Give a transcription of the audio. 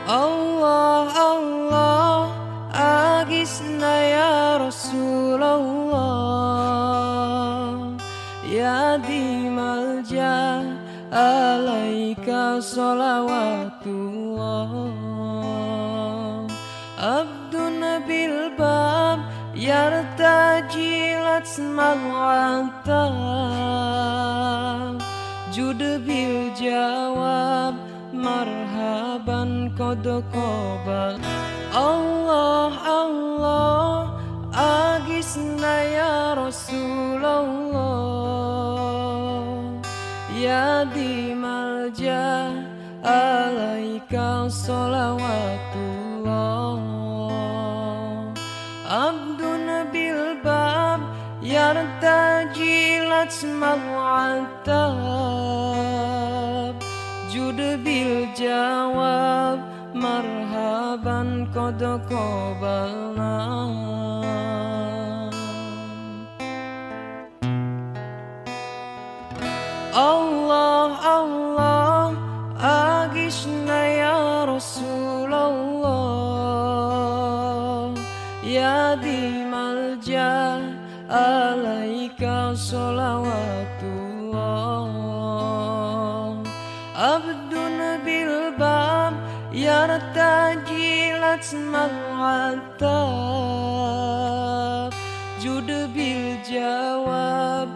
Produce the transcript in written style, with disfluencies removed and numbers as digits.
Allah Allah agisna ya Rasulullah, ya di malja alaika salawatullah. Abdun bil bab yartajilat smal'atab, jud bil jawab marhaban qad qabal. Allah Allah agisna ya Rasulullah, ya di malja alaika salawatullah. Abdun bil bab yartajilat smal'atab, jud bil jawab marhaban qad qabalna. Allah Allah agisna ya Rasulullah, ya di malja alaika salawatullah. Abdun bil bab yartajilat smal'atab, jud bil jawab